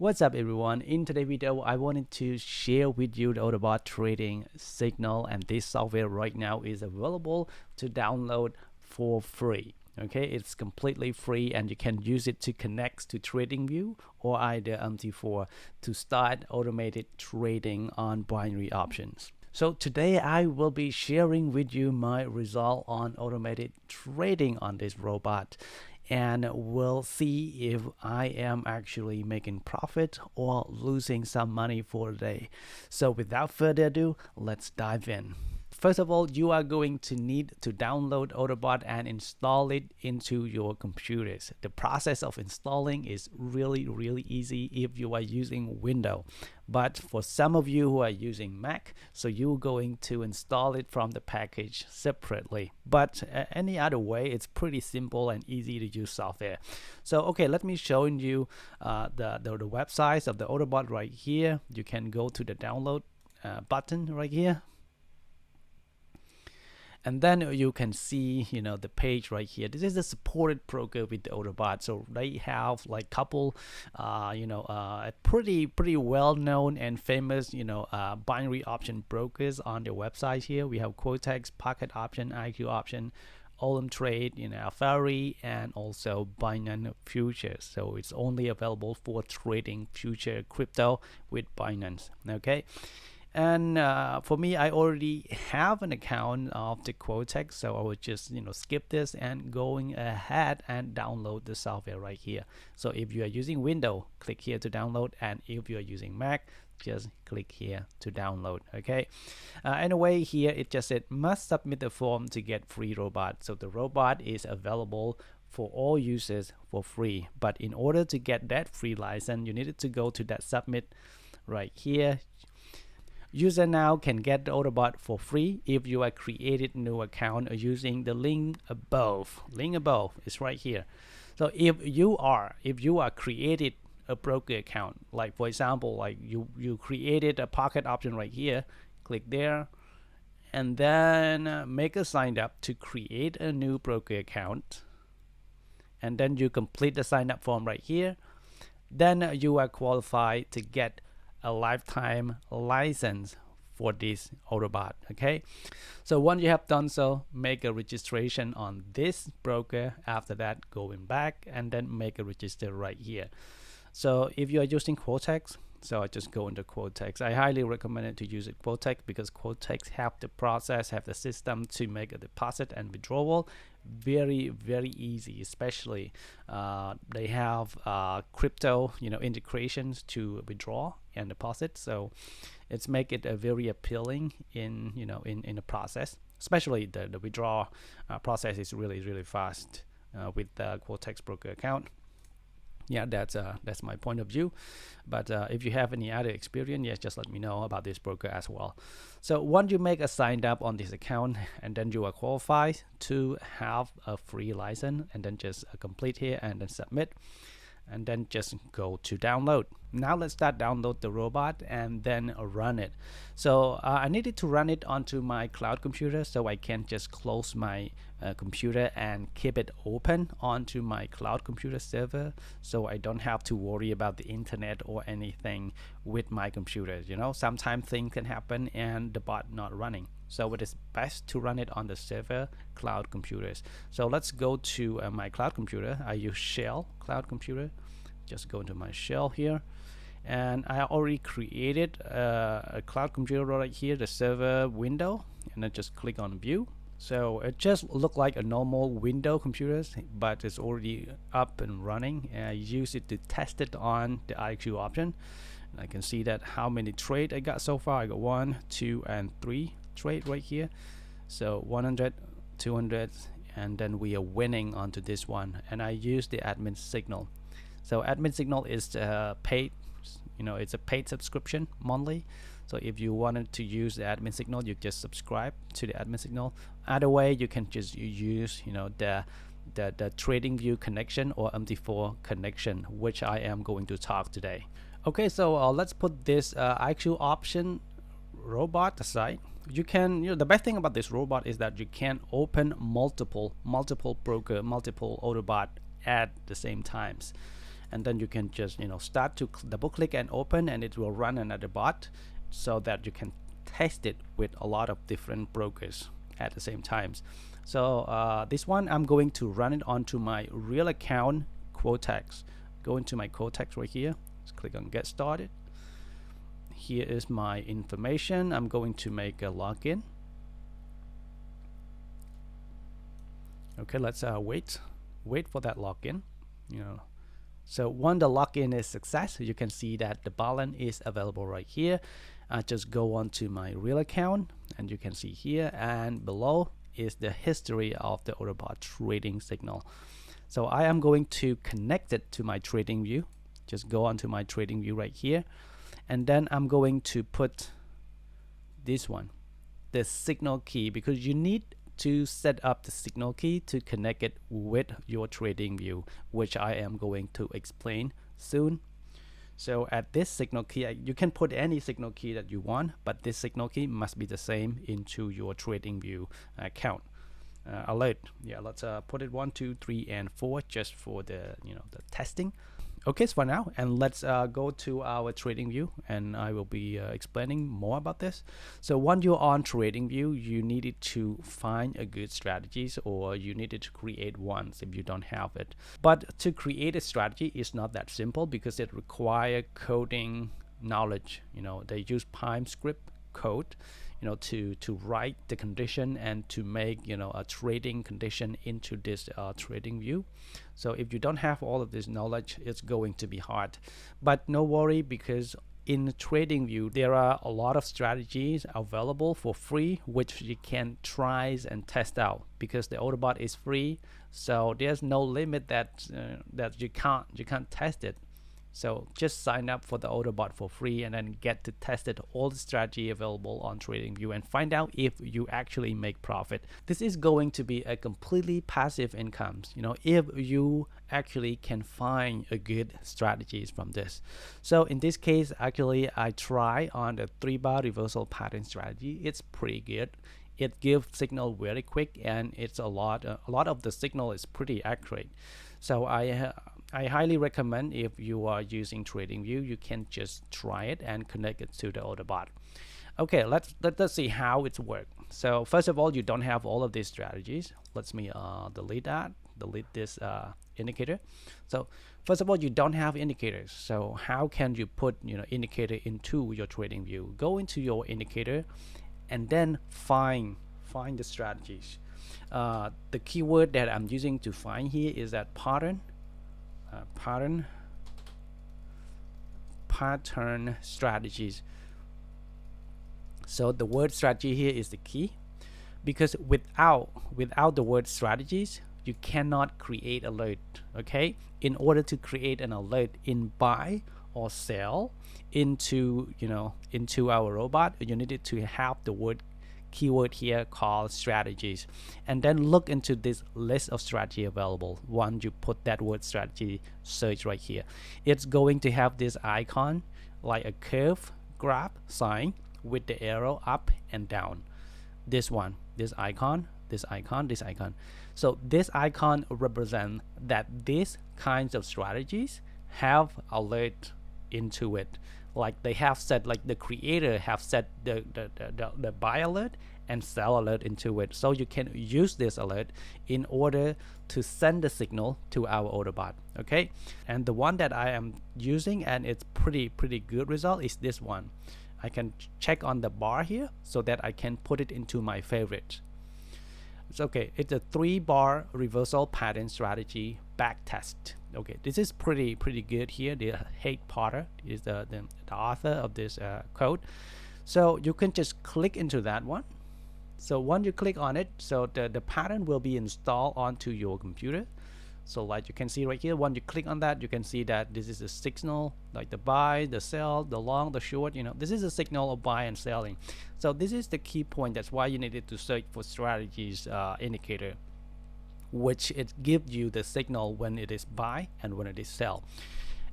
What's up everyone? In today's video I wanted to share with you the Autobot trading signal, and this software right now is available to download for free. Okay, it's completely free and you can use it to connect to TradingView or either MT4 to start automated trading on binary options. So today I will be sharing with you my result on automated trading on this robot, and we'll see if I am actually making profit or losing some money for the day. So without further ado, let's dive in. First of all, you are going to need to download Autobot and install it into your computers. The process of installing is really easy if you are using Windows. But for some of you who are using Mac, so you're going to install it from the package separately. But any other way, it's pretty simple and easy to use software. So okay, let me show you the websites of the Autobot right here. You can go to the download button right here. And then you can see, the page right here. This is a supported broker with the Autobot. So they have like couple, pretty well-known and famous, binary option brokers on their website here. We have Quotex, PocketOption, IQOption, OlympTrade, Ferry, and also Binance Futures. So it's only available for trading future crypto with Binance. Okay. And for me, I already have an account of the Quotex, so I would just skip this and going ahead and download the software right here. So if you are using Windows, click here to download, and if you are using Mac, just click here to download. Okay. Anyway, here it just said must submit the form to get free robot. So the robot is available for all users for free, but in order to get that free license, you needed to go to that submit right here. User now can get the Autobot for free if you are created new account using the link above. Link above is right here. So if you are created a broker account, like for example, like you created a PocketOption right here, click there, and then make a sign up to create a new broker account, and then you complete the sign up form right here. Then you are qualified to get a lifetime license for this Autobot. Okay, so once you have done so, make a registration on this broker. After that, going back and then make a register right here. So if you are using Quotex, so I just go into Quotex. I highly recommend it to use it Quotex because Quotex have the process, have the system to make a deposit and withdrawal very easy. Especially they have crypto integrations to withdraw and deposit, so it's make it a very appealing in in the process. Especially the withdraw process is really fast with the Quotex broker account. Yeah, that's my point of view. But if you have any other experience, yes, just let me know about this broker as well. So once you make a sign up on this account, and then you are qualified to have a free license, and then just complete here and then submit, and then just go to download. Now let's start download the robot and then run it. So I needed to run it onto my cloud computer, so I can just close my computer and keep it open onto my cloud computer server, so I don't have to worry about the internet or anything with my computer. Sometimes things can happen and the bot not running. So it is best to run it on the server cloud computers. So let's go to my cloud computer. I use Shell cloud computer. Just go into my Shell here, and I already created a cloud computer right here, the server window, and then just click on view. So it just look like a normal Windows computers, but it's already up and running, and I use it to test it on the IQOption. I can see that how many trade I got so far. I got 1, 2, and 3 trade right here. So 100, 200, and then we are winning onto this one, and I use the admin signal. So admin signal is paid, it's a paid subscription monthly. So if you wanted to use the admin signal, you just subscribe to the admin signal. Either way, you can just use the TradingView Connection or MT4 connection, which I am going to talk today. Okay, so let's put this IQOption robot aside. You can, the best thing about this robot is that you can open multiple broker, multiple Autobot at the same times. and then you can just start to double click and open, and it will run another bot so that you can test it with a lot of different brokers at the same times. So this one I'm going to run it onto my real account Quotex. Go into my Quotex right here, just click on get started. Here is my information. I'm going to make a login. Okay, let's wait for that login. So when the login is success, you can see that the balance is available right here. Just go on to my real account, and you can see here, and below is the history of the Autobot trading signal. So I am going to connect it to my TradingView. Just go onto my TradingView right here, and then I'm going to put this one, the signal key, because you need to set up the signal key to connect it with your TradingView, which I am going to explain soon. So at this signal key, you can put any signal key that you want, but this signal key must be the same into your TradingView account. Alert, yeah, let's put it 1, 2, 3, and 4 just for the the testing. Okay, so for now, and let's go to our TradingView, and I will be explaining more about this. So when you're on TradingView, you needed to find a good strategies, or you needed to create ones if you don't have it. But to create a strategy is not that simple, because it requires coding knowledge. They use Python script code to write the condition and to make a trading condition into this TradingView. So if you don't have all of this knowledge, it's going to be hard. But no worry, because in TradingView there are a lot of strategies available for free which you can try and test out, because the Autobot is free. So there's no limit that you can't test it. So just sign up for the Autobot for free, and then get to test it, all the strategy available on TradingView, and find out if you actually make profit. This is going to be a completely passive income, if you actually can find a good strategies from this. So in this case, actually I try on the 3-bar reversal pattern strategy. It's pretty good. It gives signal very quick, and it's a lot of the signal is pretty accurate. So I highly recommend, if you are using TradingView, you can just try it and connect it to the Autobot. Okay, let's see how it's worked. So first of all, you don't have all of these strategies. Let me delete this indicator. So first of all, you don't have indicators. So how can you put indicator into your TradingView? Go into your indicator, and then find the strategies. The keyword that I'm using to find here is that pattern strategies. So the word strategy here is the key, because without the word strategies, you cannot create alert. Okay, in order to create an alert in buy or sell into our robot, you needed to have the keyword here called strategies, and then look into this list of strategy available. Once you put that word strategy search right here, it's going to have this icon like a curve graph sign with the arrow up and down. This one, this icon. So this icon represents that these kinds of strategies have alert into it. Like they have set, like the creator have set the buy alert and sell alert into it. So you can use this alert in order to send the signal to our Autobot. Okay, and the one that I am using, and it's pretty good result, is this one. I can check on the bar here so that I can put it into my favorite. It's okay. It's a 3-bar reversal pattern strategy back test. Okay, this is pretty good here. The Hate Potter is the author of this code. So you can just click into that one. So once you click on it, so the pattern will be installed onto your computer. So like you can see right here, when you click on that, you can see that this is a signal, like the buy, the sell, the long, the short. This is a signal of buy and selling. So this is the key point. That's why you needed to search for strategies indicator, which it gives you the signal when it is buy and when it is sell.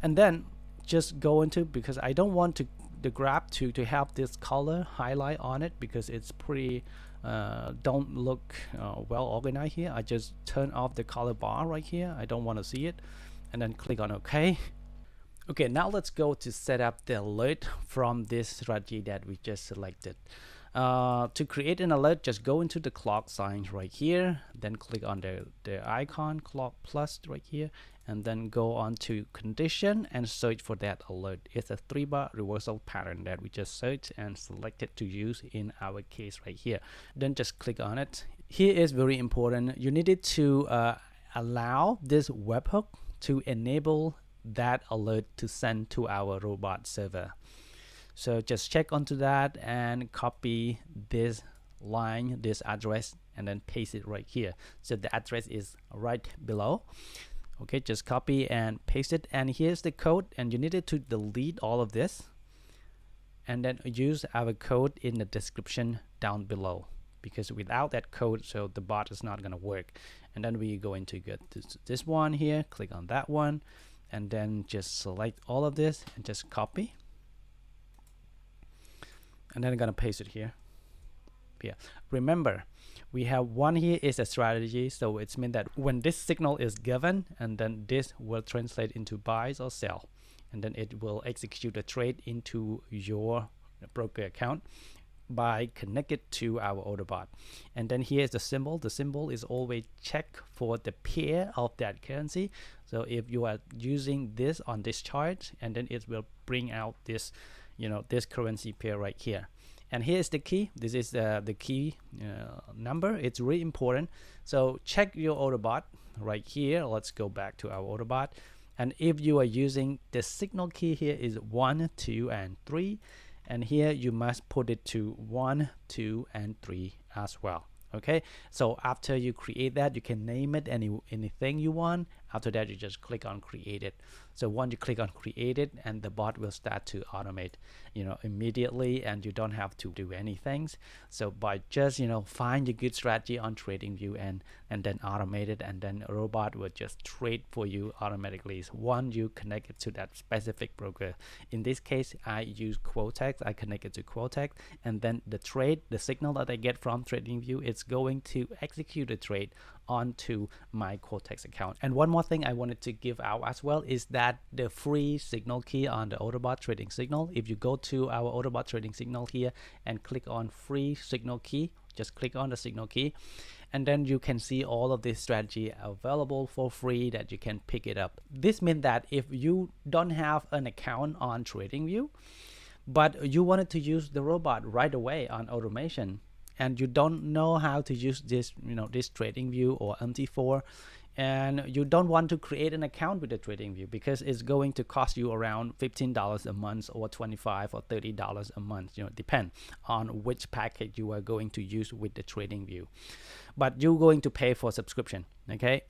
And then just go into, because I don't want the graph to have this color highlight on it, because it's pretty don't look well organized here. I just turn off the color bar right here. I don't want to see it. and then click on OK. Okay, now let's go to set up the alert from this strategy that we just selected. To create an alert, just go into the clock sign right here, then click on the icon clock plus right here, and then go on to condition and search for that alert. It's a 3-bar reversal pattern that we just searched and selected to use in our case right here. Then just click on it. Here is very important. You needed to allow this webhook to enable that alert to send to our robot server. So just check onto that and copy this line, this address, and then paste it right here. So the address is right below. Okay, just copy and paste it, and here's the code, and you needed to delete all of this and then use our code in the description down below, because without that code, so the bot is not going to work. And then we going to get this one here, click on that one, and then just select all of this and just copy, and then I'm gonna paste it here. Remember, we have one here is a strategy, so it's mean that when this signal is given, and then this will translate into buys or sell, and then it will execute a trade into your broker account by connected to our Autobot. And then here's the symbol. The symbol is always check for the pair of that currency. So if you are using this on this chart, and then it will bring out this, this currency pair right here. And here's the key. This is the key number. It's really important. So check your Autobot right here. Let's go back to our Autobot. And if you are using the signal key, here is 1, 2, and 3. And here you must put it to 1, 2, and 3 as well. Okay, so after you create that, you can name it anything you want. After that, you just click on create it. So once you click on create it, and the bot will start to automate, immediately, and you don't have to do anything. So by just find a good strategy on TradingView and then automate it, and then a robot will just trade for you automatically. So once you connect it to that specific broker, in this case I use Quotex. I connect it to Quotex, and then the signal that I get from TradingView, it's going to execute a trade onto my Quotex account. And one more thing I wanted to give out as well is that the free signal key on the Autobot trading signal. If you go to our Autobot trading signal here and click on free signal key, just click on the signal key, and then you can see all of this strategy available for free that you can pick it up. This means that if you don't have an account on TradingView, but you wanted to use the robot right away on automation, and you don't know how to use this, this TradingView or MT4, and you don't want to create an account with the TradingView because it's going to cost you around $15 a month or $25 or $30 a month, depend on which package you are going to use with the TradingView. But you're going to pay for subscription, okay?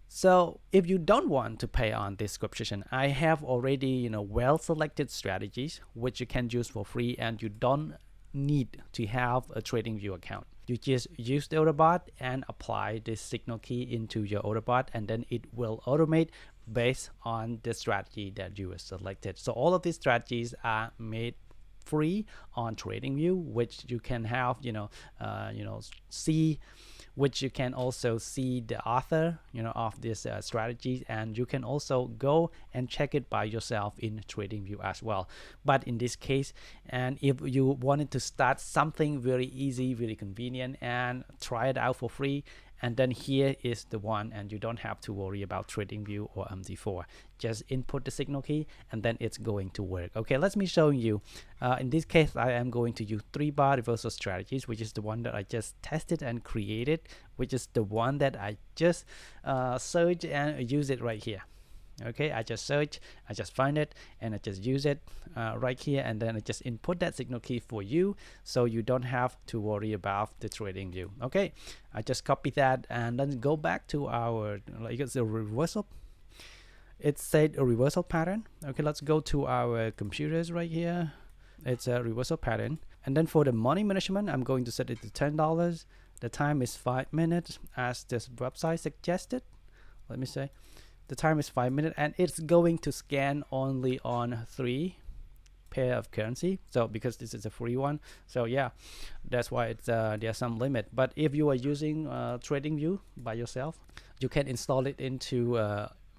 So if you don't want to pay on this subscription, I have already, well selected strategies which you can use for free, and you don't need to have a TradingView account. You just use the Autobot and apply this signal key into your Autobot, and then it will automate based on the strategy that you have selected. So all of these strategies are made free on TradingView, which you can have, see, which you can also see the author, of this strategy, and you can also go and check it by yourself in TradingView as well. But in this case, and if you wanted to start something very easy, very convenient, and try it out for free, and then here is the one, and you don't have to worry about TradingView or MT4. Just input the signal key, and then it's going to work. Okay, let me show you. In this case, I am going to use 3-bar reversal strategies, which is the one that I just tested and created, which is the one that I just search and use it right here. Okay, I just search, I just find it, and I just use it right here, and then I just input that signal key for you, so you don't have to worry about the TradingView. Okay, I just copy that and then go back to our, it's a reversal. It said a reversal pattern. Okay, let's go to our computers right here. It's a reversal pattern, and then for the money management, I'm going to set it to $10. The time is 5 minutes as this website suggested. Let me say. The time is 5 minutes, and it's going to scan only on 3 pair of currency. So because this is a free one, so yeah, that's why it's there's some limit. But if you are using TradingView by yourself, you can install it into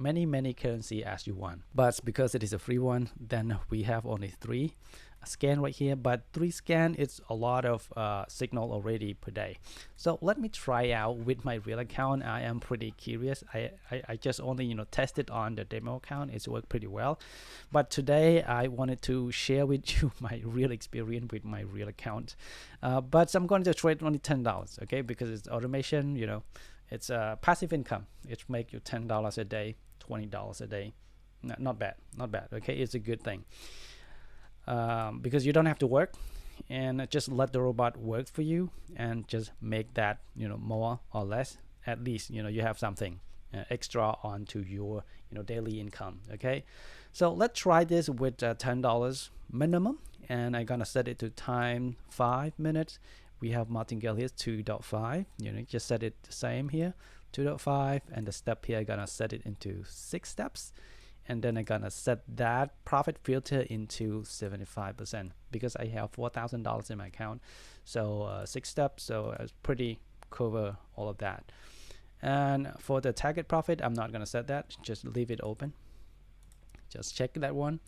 many currency as you want. But because it is a free one, then we have only 3 scan right here, but 3 scan, it's a lot of signal already per day. So let me try out with my real account. I am pretty curious. I just only tested on the demo account. It's worked pretty well, but today I wanted to share with you my real experience with my real account. But I'm going to trade only $10, okay, because it's automation. It's a passive income. It make you $10 a day, $20 a day. Not bad, okay. It's a good thing. Because you don't have to work, and just let the robot work for you, and just make that more or less, at least you have something extra onto your daily income. Okay, so let's try this with $10 minimum, and I'm gonna set it to time 5 minutes. We have martingale here 2.5. Just set it the same here, 2.5, and the step here I'm gonna set it into 6 steps. And then I'm gonna set that profit filter into 75% because I have $4,000 in my account. So 6 steps, so it's pretty cover all of that. And for the target profit, I'm not gonna set that, just leave it open. Just check that one.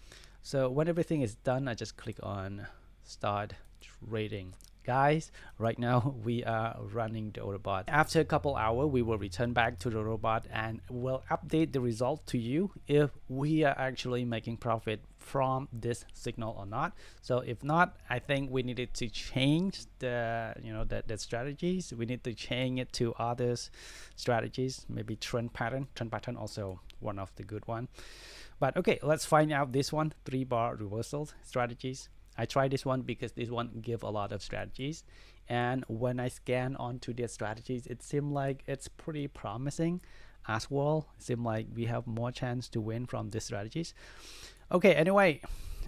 So when everything is done, I just click on start trading. Guys, right now we are running the Autobot. After a couple hours, we will return back to the robot and will update the result to you if we are actually making profit from this signal or not. So if not, I think we needed to change the the strategies. We need to change it to other strategies, maybe trend pattern also one of the good one. But okay, let's find out this one, 3-bar reversals strategies. I tried this one because this one give a lot of strategies, and when I scan onto their strategies, it seemed like it's pretty promising as well. It seemed like we have more chance to win from these strategies. Okay, anyway,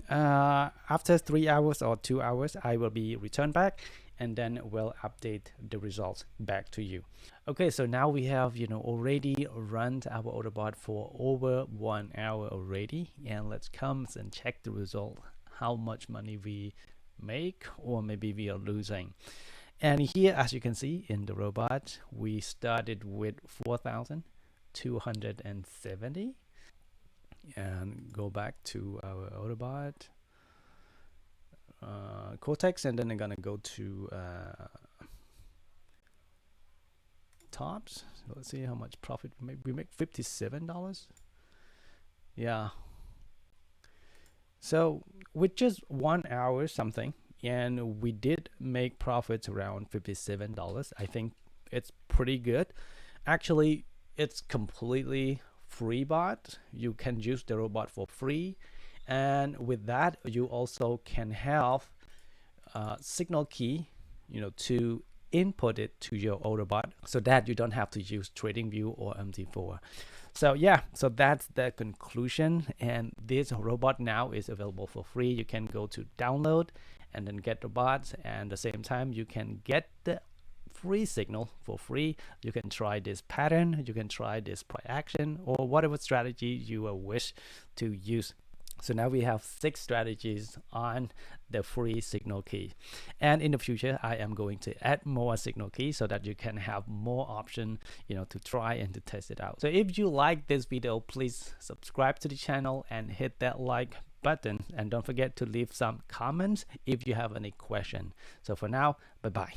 after 3 hours or 2 hours, I will be returned back, and then we'll update the results back to you. Okay, so now we have already run our Autobot for over 1 hour already, and let's come and check the result, how much money we make, or maybe we are losing. And here, as you can see in the robot, we started with 4,270, and go back to our Autobot, Quotex, and then I'm gonna go to tops. So let's see how much profit we make. $57. Yeah. So with just 1 hour something, and we did make profits around $57. I think it's pretty good. Actually, it's completely free bot. You can use the robot for free, and with that you also can have signal key to input it to your Autobot, so that you don't have to use TradingView or MT4. So yeah, so that's the conclusion, and this robot now is available for free. You can go to download and then get the bots, and at the same time you can get the free signal for free. You can try this pattern, you can try this price action, or whatever strategy you wish to use. So now we have 6 strategies on the free signal key, and in the future I am going to add more signal keys so that you can have more option to try and to test it out. So if you like this video, please subscribe to the channel and hit that like button, and don't forget to leave some comments if you have any question. So for now, bye bye.